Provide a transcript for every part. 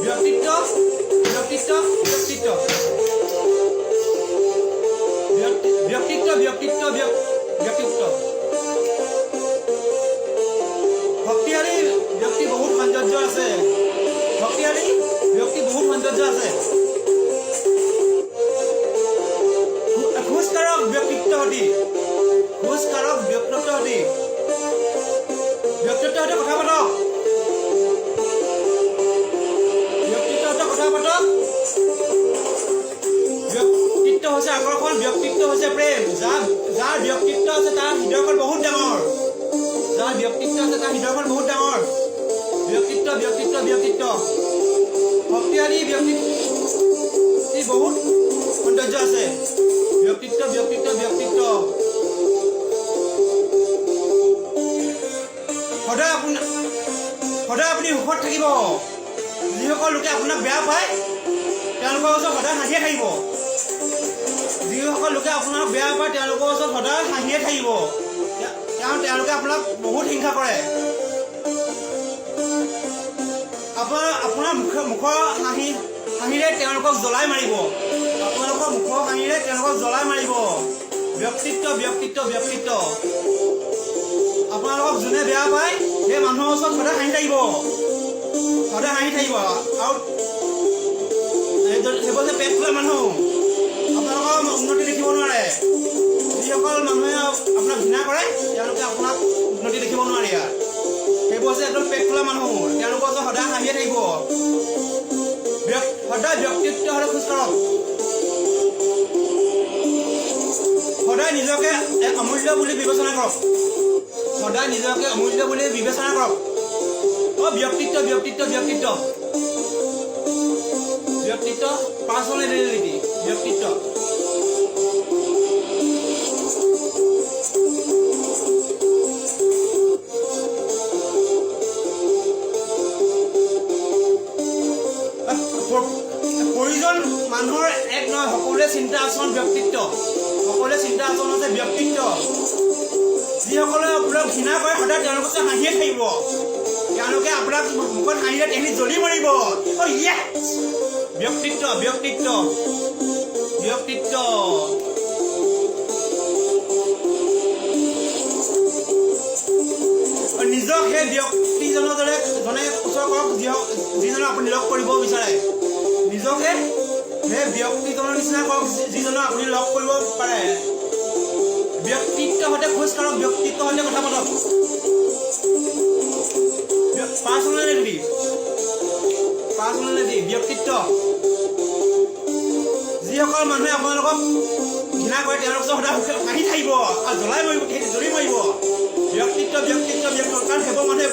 ব্যক্তিত্ব ব্যক্তিত্ব ব্যক্তিত্ব ব্যক্তিত্ব ব্যক্তিত্ব ব্যক্তিত্ব শক্তিশালী ব্যক্তি বহুত সৌন্দৰ্য আছে শক্তিশালী ব্যক্তি বহুত সৌন্দৰ্য আছে খোজকাঢ়ক ব্যক্তিত্ব সতি খোজকাঢ়ক ব্যক্তিত্ব সতি ব্যক্তিত্ব সৈতে কথা পাতক ব্যক্তিত্ব সৈতে কথা পাতক ব্যক্তিত্ব হৈছে আকৰ্ষণ ব্যক্তিত্ব হৈছে প্ৰেম যাৰ ব্যক্তিত্ব আছে তাৰ হৃদয়খন বহুত ডাঙৰ যাৰ ব্যক্তিত্ব আছে তাৰ হৃদয়খন বহুত ডাঙৰ ব্যক্তিত্ব ব্যক্তিত্ব ব্যক্তিত্ব শক্তিশালী ব্যক্তিত্ব বহুত সৌন্দৰ্য আছে ব্যক্তিত্ব ব্যক্তিত্ব ব্যক্তিত্ব সদায় আপুনি সুখত থাকিব যিসকল লোকে আপোনাক বেয়া পায় তেওঁলোকৰ ওচৰত সদায় হাঁহিয়ে থাকিব যিসকল লোকে আপোনাক বেয়া পায় তেওঁলোকৰ ওচৰত সদায় হাঁহিয়ে থাকিব কাৰণ তেওঁলোকে আপোনাক বহুত হিংসা কৰে আপোনাৰ মুখৰ হাঁহিৰে তেওঁলোকক জ্বলাই মাৰিব আপোনালোকৰ মুখৰ হাঁহিৰে তেওঁলোকক জ্বলাই মাৰিব ব্যক্তিত্ব ব্যক্তিত্ব ব্যক্তিত্ব আপোনালোকক যোনে বেয়া পায় সেই মানুহৰ ওচৰত সদায় হাঁহি থাকিব আৰু সেইবোৰ যে পেট ফুলা মানুহ আপোনালোকৰ উন্নতি দেখিব নোৱাৰে যিসকল মানুহে আপোনাক ঘৃণা কৰে তেওঁলোকে আপোনাক উন্নতি দেখিব নোৱাৰে সেইবোৰ হৈছে একদম পেট ফুলা মানুহ তেওঁলোকৰ ওচৰত সদায় হাঁহিয়ে থাকিব সদায় ব্যক্তিত্ব হ'লে খোজকাঢ়ক সদায় নিজকে অমূল্য বুলি বিবেচনা কৰক সদায় নিজকে অমূল্য বুলি বিবেচনা কৰক ব্যক্তিত্ব ব্যক্তিত্ব ব্যক্তিত্ব ব্যক্তিত্ব পাৰ্চনেলিটি ব্যক্তিত্ব প্ৰয়োজন মানুহৰ এক নহয় সকলোৱে চিন্তা আচৰণ ব্যক্তিত্ব সকলোৱে চিন্তা আচৰণ আছে ব্যক্তিত্ব যিসকলে আপোনাক ঘৃণা কৰে সদায় তেওঁলোকৰ ওচৰত হাঁহিয়ে থাকিব তেওঁলোকে আপোনাক মুখত হাঁহিলে তেহেঁতি জ্বলি মৰিব ব্যক্তিত্ব ব্যক্তিত্ব ব্যক্তিত্ব নিজক সেই ব্যক্তিজনৰ দৰে জনে ওচৰ কৰক যিজনক আপুনি লগ কৰিব বিচাৰে নিজকে সেই ব্যক্তিজনৰ নিচিনা কৰক যিজনক আপুনি লগ কৰিব পাৰে ব্যক্তিত্ব সৈতে খোজ কাঢ়ক ব্যক্তিত্ব সৈতে কথা পাতক পাৰ্চনেলিটি ব্যক্তিত্ব যিসকল মানুহে আপোনালোকক ঘৃণা কৰে তেওঁলোকৰ সদায় হাঁহি থাকিব আৰু জ্বলাই মৰিব জ্বলি মৰিব ব্যক্তিত্ব ব্যক্তিত্ব ব্যক্তিত্ব কাৰণ সেইবোৰ মানুহে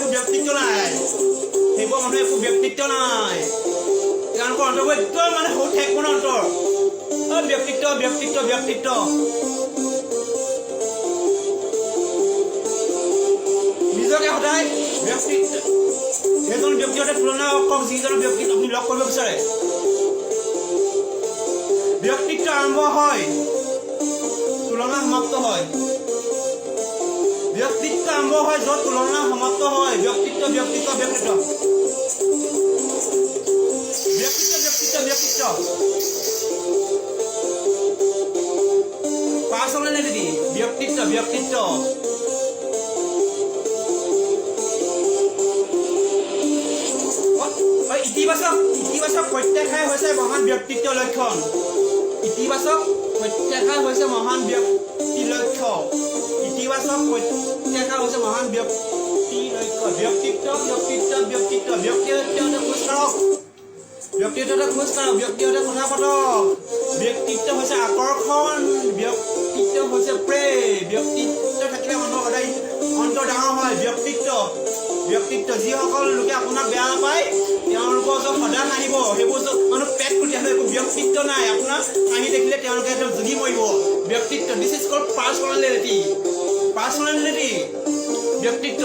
একো ব্যক্তিত্ব নাই তেওঁলোকৰ অন্তৰবোৰ একদম মানে সৰু ঠেক মানে অন্তৰ ব্যক্তিত্ব ব্যক্তিত্ব ব্যক্তিত্ব নিজকে সদায় ব্যক্তিত্ব সেইজন ব্যক্তিৰ সৈতে তুলনা কৰক যিজন ব্যক্তিক আপুনি লগ কৰিব বিচাৰে ব্যক্তিত্ব আৰম্ভ হয় তুলনা সমাপ্ত হয় ব্যক্তিত্ব আৰম্ভ হয় য'ত তুলনা সমাপ্ত হয় ব্যক্তিত্ব ব্যক্তিত্ব ব্যক্তিত্ব ব্যক্তিত্ব ব্যক্তিত্ব ব্যক্তিত্ব পাৰ্চনেলিটি ব্যক্তিত্ব ব্যক্তিত্ব ইতিবাচক প্ৰত্যাশাই হৈছে মহান ব্যক্তিত্বৰ লক্ষণ ইতিবাচক প্ৰত্যাশা হৈছে মহান ব্যক্তি লক্ষ্য ইতিবাচক প্ৰত্যাশা হৈছে মহান ব্যক্তি লক্ষ্য ব্যক্তিত্ব ব্যক্তিত্ব ব্যক্তিত্ব ব্যক্তিত্বতে খোজ কাঢ়ক ব্যক্তিত্বতে কথা পাতক ব্যক্তিত্ব হৈছে আকৰ্ষণ ব্যক্তিত্ব হৈছে প্ৰেম ব্যক্তিত্ব থাকিলে মানুহৰ সদায় অন্তৰ ডাঙৰ হয় ব্যক্তিত্ব যিসকল লোকে আপোনাক বেয়া পায় তেওঁলোকৰ ওচৰত সদায় হাঁহিব সেইবোৰ মানুহ পেট ফুটি আহে একো ব্যক্তিত্ব নাই আপোনাক হাঁহি দেখিলে তেওঁলোকে জ্বলি মৰিব ব্যক্তিত্ব দিছ ইজ কল্ড পাৰ্চনেলিটি ব্যক্তিত্ব